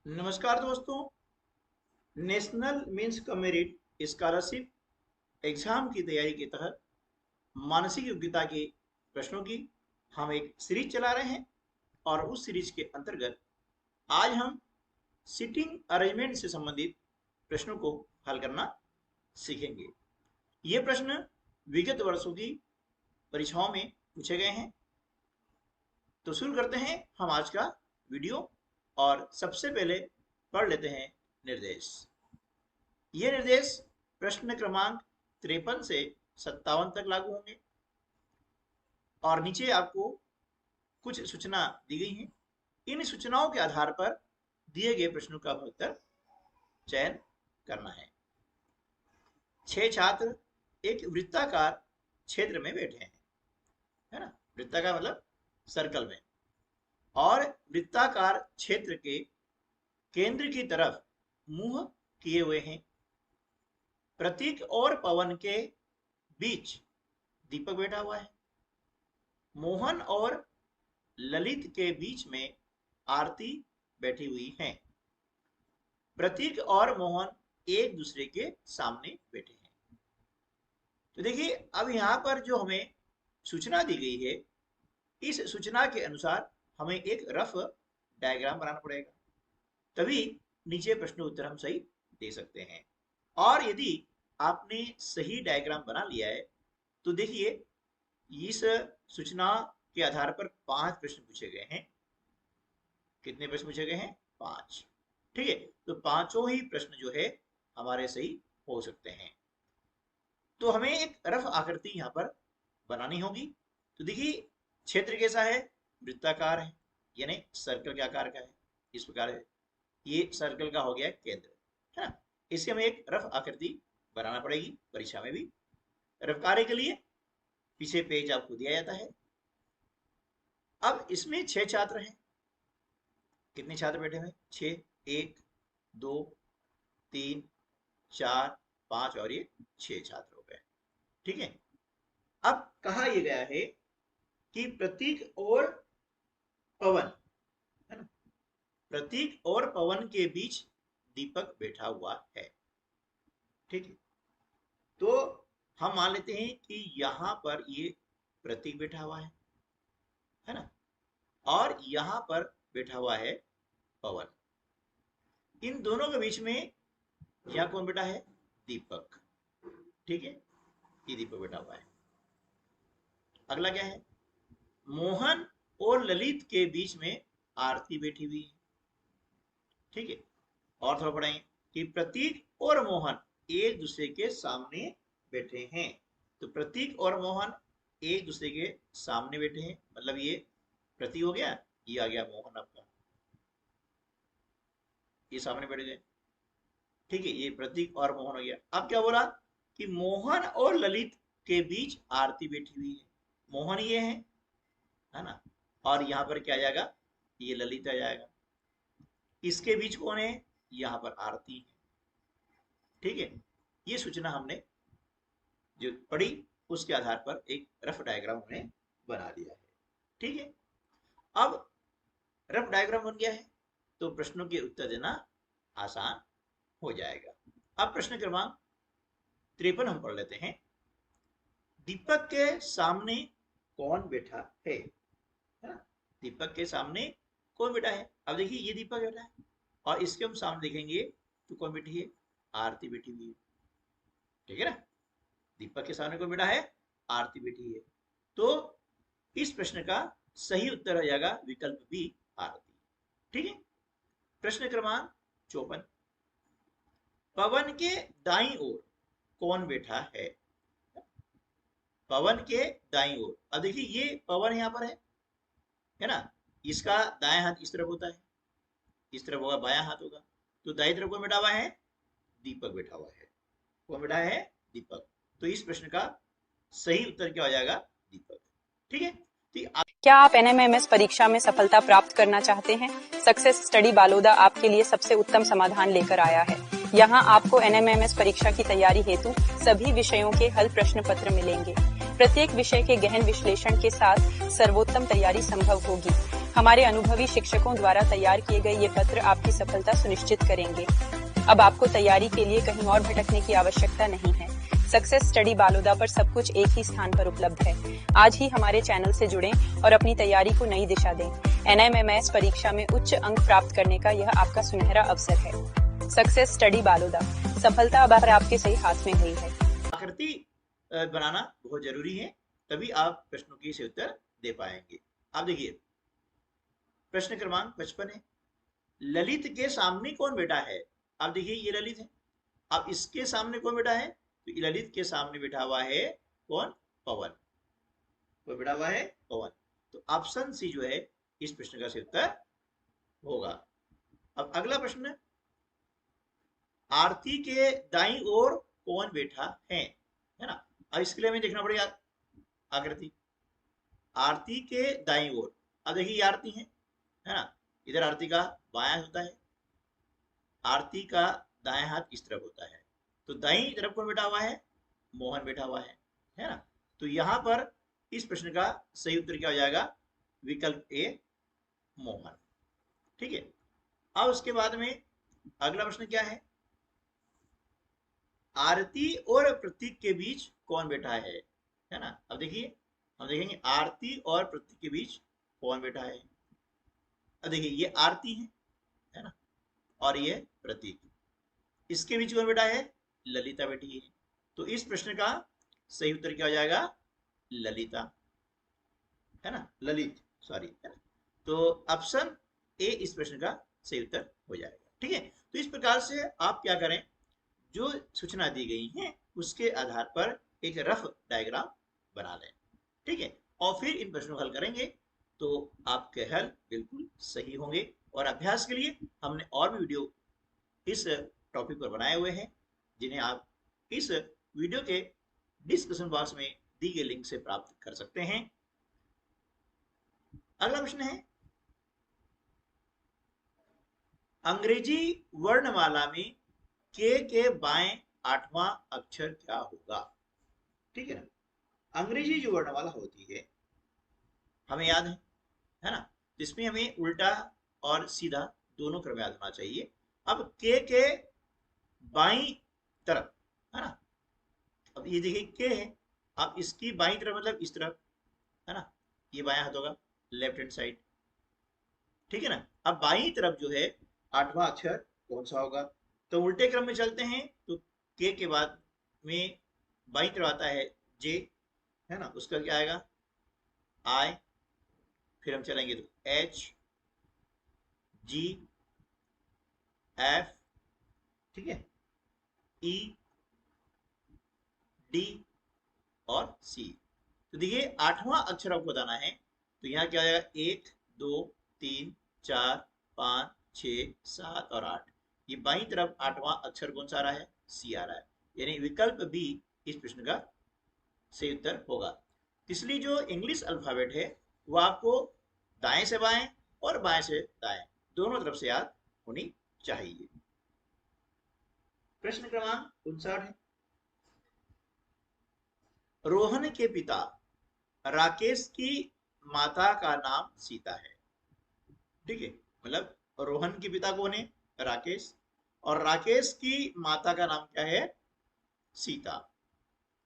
नमस्कार दोस्तों। National means cum merit scholarship exam की तैयारी के तहत मानसिक योग्यता के प्रश्नों की हम एक सीरीज चला रहे हैं और उस सीरीज के अंतर्गत आज हम सिटिंग अरेंजमेंट से संबंधित प्रश्नों को हल करना सीखेंगे। ये प्रश्न विगत वर्षों की परीक्षाओं में पूछे गए हैं। तो शुरू करते हैं हम आज का वीडियो और सबसे पहले पढ़ लेते हैं निर्देश। ये निर्देश प्रश्न क्रमांक 53 से 57 तक लागू होंगे और नीचे आपको कुछ सूचना दी गई हैं। इन सूचनाओं के आधार पर दिए गए प्रश्नों का उत्तर चयन करना है। 6 छात्र एक वृत्ताकार क्षेत्र में बैठे हैं, है ना। वृत्ताकार मतलब सर्कल में, और वृत्ताकार क्षेत्र के केंद्र की तरफ मुंह किए हुए हैं। प्रतीक और पवन के बीच दीपक बैठा हुआ है। मोहन और ललित के बीच में आरती बैठी हुई है। प्रतीक और मोहन एक दूसरे के सामने बैठे हैं। तो देखिए, अब यहां पर जो हमें सूचना दी गई है, इस सूचना के अनुसार हमें एक रफ डायग्राम बनाना पड़ेगा, तभी नीचे प्रश्न उत्तर हम सही दे सकते हैं। और यदि आपने सही डायग्राम बना लिया है तो देखिए, इस सूचना के आधार पर 5 प्रश्न पूछे गए हैं। कितने प्रश्न पूछे गए हैं? 5। ठीक है, तो पांचों ही प्रश्न जो है हमारे सही हो सकते हैं। तो हमें एक रफ आकृति यहाँ पर बनानी होगी। तो देखिए, क्षेत्र कैसा है? वृत्ताकार है, यानी सर्कल के आकार का है। इस प्रकार है, ये सर्कल का हो गया केंद्र, है ना। इसके हमें एक रफ आकृति बनाना पड़ेगी परीक्षा में भी। रफ कार्य के लिए पीछे पेज आपको दिया जाता है। अब इसमें 6 छात्र हैं। कितने छात्र बैठे हुए? 6। 1 2 3 4 5 और ये 6 छात्र हो गए। ठीक है, अब कहा यह गया है कि प्रतीक और पवन, है ना, प्रतीक और पवन के बीच दीपक बैठा हुआ है। ठीक है, तो हम मान लेते हैं कि यहां पर ये प्रतीक बैठा हुआ है ना, और यहां पर बैठा हुआ है पवन। इन दोनों के बीच में यहां कौन बैठा है? दीपक। ठीक है, ये दीपक बैठा हुआ है। अगला क्या है? मोहन और ललित के बीच में आरती बैठी हुई है। ठीक है, और थोड़ा पढ़ेंगे कि प्रतीक और मोहन एक दूसरे के सामने बैठे हैं। तो प्रतीक और मोहन एक दूसरे के सामने बैठे हैं, मतलब ये प्रतीक हो गया, ये आ गया मोहन आपका, ये सामने बैठ गए। ठीक है, ये प्रतीक और मोहन हो गया। अब क्या बोला कि मोहन और ललित के बीच आरती बैठी हुई है। मोहन ये है ना, और यहां पर क्या आ जाएगा? ये ललित आ जाएगा। इसके बीच कौन है? यहां पर आरती है। ठीक है, ये सूचना हमने जो पढ़ी उसके आधार पर एक रफ डायग्राम हमने बना दिया है। ठीक है, अब रफ डायग्राम बन गया है तो प्रश्नों के उत्तर देना आसान हो जाएगा। अब प्रश्न क्रमांक 53 हम पढ़ लेते हैं। दीपक के सामने कौन बैठा है? दीपक के सामने कौन बैठा है? अब देखिए, ये दीपक बैठा है और इसके हम सामने देखेंगे तो कौन बैठी है? आरती बैठी हुई है। ठीक है ना, दीपक के सामने कौन बैठा है? आरती बैठी है। तो इस प्रश्न का सही उत्तर हो जाएगा विकल्प बी, आरती। ठीक है, प्रश्न क्रमांक 54। पवन के दाईं ओर कौन बैठा है? पवन के दाईं ओर, अब देखिए, ये पवन यहां पर है ना, इसका दायां हाथ इस तरफ होता है, इस तरफ होगा बायां हाथ होगा। तो दाईं तरफ कौन बैठा हुआ है? दीपक बैठा हुआ है। कौन बैठा है? दीपक। तो इस प्रश्न का सही उत्तर क्या हो जाएगा? दीपक। ठीक है, क्या आप एनएमएमएस परीक्षा में सफलता प्राप्त करना चाहते हैं? सक्सेस स्टडी बालोदा आपके लिए सबसे उत्तम समाधान लेकर आया है। यहाँ आपको एनएमएमएस परीक्षा की तैयारी हेतु सभी विषयों के हल प्रश्न पत्र मिलेंगे। प्रत्येक विषय के गहन विश्लेषण के साथ सर्वोत्तम तैयारी संभव होगी। हमारे अनुभवी शिक्षकों द्वारा तैयार किए गए ये पत्र आपकी सफलता सुनिश्चित करेंगे। अब आपको तैयारी के लिए कहीं और भटकने की आवश्यकता नहीं है। सक्सेस स्टडी बालोदा पर सब कुछ एक ही स्थान पर उपलब्ध है। आज ही हमारे चैनल से जुड़ें और अपनी तैयारी को नई दिशा दें। NMMS परीक्षा में उच्च अंक प्राप्त करने का यह आपका सुनहरा अवसर है। सक्सेस स्टडी बालोदा, सफलता अब आपके सही हाथ में गई है। आकृति बनाना बहुत जरूरी है, तभी आप प्रश्नों के सही उत्तर दे पाएंगे। आप देखिए प्रश्न क्रमांक 55 है, ललित के सामने कौन बैठा है? आप देखिए ये ललित है, अब इसके सामने कौन बैठा है? तो ललित के सामने बैठा हुआ है कौन? पवन। वो बैठा हुआ है पवन। तो ऑप्शन सी जो है इस प्रश्न का सही उत्तर होगा। अब अगला प्रश्न, आरती के दाईं ओर कौन बैठा है ना? अब इसके लिए हमें देखना पड़ेगा आकृति। आरती के दाईं ओर, अब देखिए ये आरती है ना, इधर आरती का बायां होता है, आरती का दायां हाथ इस तरफ होता है, तो दाईं तरफ कौन बैठा हुआ है? मोहन बैठा हुआ है ना? तो यहां पर इस प्रश्न का सही उत्तर क्या हो जाएगा? विकल्प ए, मोहन। ठीक है। अब उसके बाद में अगला प्रश्न क्या है, आरती और प्रतीक के बीच कौन बैठा है ना? अब देखिए हम देखेंगे आरती और प्रतीक के बीच कौन बैठा है। अब देखिए ये आरती है ना, और ये प्रतीक, इसके बीच कौन बैठा है? ललिता बैठी है। तो इस प्रश्न का सही उत्तर क्या हो जाएगा? ललिता, है ना, ललित, सॉरी, है ना। तो ऑप्शन ए इस प्रश्न का सही उत्तर हो जाएगा। ठीक है। तो इस प्रकार से आप क्या करें, जो सूचना दी गई है उसके आधार पर एक रफ डायग्राम बना लें। ठीक है। और फिर इन प्रश्नों को हल करेंगे तो आपके हल बिल्कुल सही होंगे। और अभ्यास के लिए हमने और भी वीडियो इस टॉपिक पर बनाए हुए हैं, जिन्हें आप इस वीडियो के डिस्क्रिप्शन बॉक्स में दी गई लिंक से प्राप्त कर सकते हैं। अगला प्रश्न है, अंग्रेजी वर्णमाला में के बाएं 8वां अक्षर क्या होगा? ठीक है ना। अंग्रेजी जो वर्णमाला होती है हमें याद है ना, जिसमें हमें उल्टा और सीधा दोनों क्रम याद होना चाहिए। अब के बाईं तरफ, है ना, अब ये देखिए के है, अब इसकी बाईं तरफ मतलब इस तरफ, है ना, ये बायां हाथ होगा, लेफ्ट हैंड साइड। ठीक है ना। अब बाईं तरफ जो है 8वां अक्षर कौन सा होगा? तो उल्टे क्रम में चलते हैं, तो के बाद में बाईं तरफ आता है जे, है ना, उसका क्या आएगा? आई, फिर हम चलेंगे तो एच, जी, एफ, ठीक है, ई, डी और सी। तो देखिए 8वां अक्षर आपको बताना है, तो यहाँ क्या आएगा? 1 2 3 4 5 6 7 और 8। ये बाईं तरफ 8वां अक्षर कौन सा आ रहा है? सी आ रहा है, यानी विकल्प बी इस प्रश्न का सही उत्तर होगा। इसलिए जो इंग्लिश अल्फाबेट है वो आपको दाएं से बाएं और बाएं से दाएं दोनों तरफ से याद होनी चाहिए। प्रश्न क्रमांक 59 है, रोहन के पिता राकेश की माता का नाम सीता है। ठीक है, मतलब रोहन के पिता कौन है? राकेश, और राकेश की माता का नाम क्या है? सीता।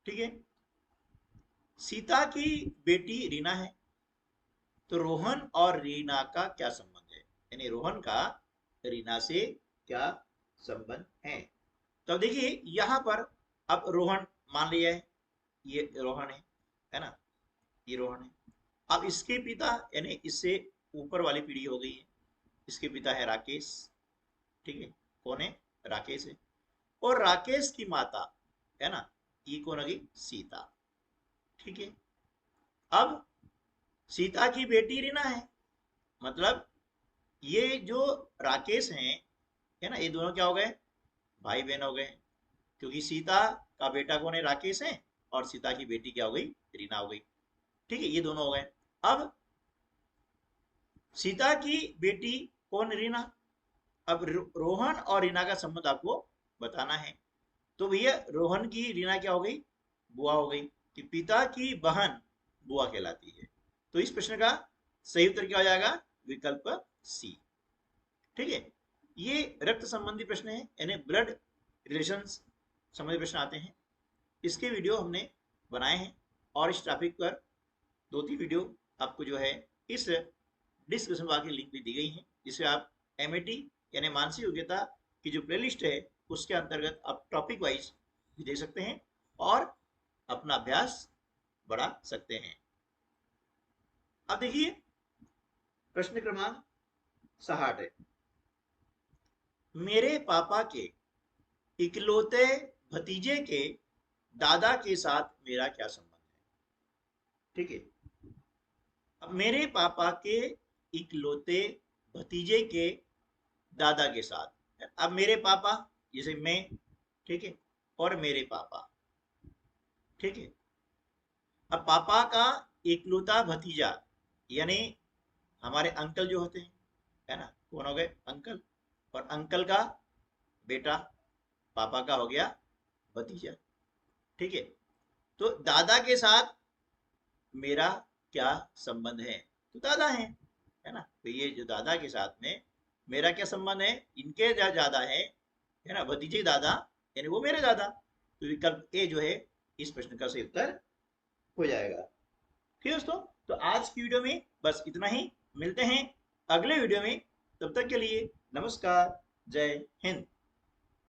ठीक है। सीता की बेटी रीना है, तो रोहन और रीना का क्या संबंध है? यानी रोहन का रीना से क्या संबंध है? तो देखिए यहां पर अब रोहन मान लिया है, ये रोहन है ना, ये रोहन है। अब इसके पिता यानी इससे ऊपर वाली पीढ़ी हो गई है, इसके पिता है राकेश। ठीक है, कौन है? राकेश है। और राकेश की माता है ना, ये कौन होगी? सीता। ठीक है। अब सीता की बेटी रीना है, मतलब ये जो राकेश हैं, है ना, ये दोनों क्या हो गए? भाई बहन हो गए, क्योंकि सीता का बेटा कौन है? राकेश है, और सीता की बेटी क्या हो गई? रीना हो गई। ठीक है, ये दोनों हो गए। अब सीता की बेटी कौन? रीना। अब रोहन और रीना का संबंध आपको बताना है, तो भैया रोहन की रीना क्या हो गई? बुआ हो गई, कि पिता की बहन बुआ कहलाती है। तो इस प्रश्न का सही उत्तर क्या हो जाएगा? विकल्प सी। ठीक है, ये रक्त संबंधी प्रश्न है, यानी ब्लड रिलेशंस संबंधी प्रश्न आते हैं। इसके वीडियो हमने बनाए हैं और इस टॉपिक पर 2-3 वीडियो आपको जो है इस डिस्क्रिप्शन बॉक्स की लिंक भी दी गई है, जिसे आप एमएटी यानी मानसिक योग्यता की जो प्लेलिस्ट है उसके अंतर्गत आप टॉपिक वाइज भी देख सकते हैं और अपना अभ्यास बढ़ा सकते हैं। अब देखिए प्रश्न क्रमांक 60 है, मेरे पापा के इकलौते भतीजे के दादा के साथ मेरा क्या संबंध है। ठीक है, अब मेरे पापा के इकलौते भतीजे के दादा के साथ, अब मेरे पापा जैसे मैं, ठीक है, और मेरे पापा, ठीक है, अब पापा का इकलौता भतीजा यानी हमारे अंकल जो होते हैं, है ना, कौन हो गए अंकल, और अंकल का बेटा पापा का हो गया भतीजा। ठीक है, तो दादा के साथ मेरा क्या संबंध है, तो दादा है ना, तो ये जो दादा के साथ में मेरा क्या संबंध है, इनके ज्यादा है ना, भतीजे दादा यानी वो मेरे दादा, तो विकल्प ए जो है इस प्रश्न का सही उत्तर हो जाएगा। ठीक है दोस्तों, तो आज की वीडियो में बस इतना ही, मिलते हैं अगले वीडियो में, तब तक के लिए नमस्कार, जय हिंद।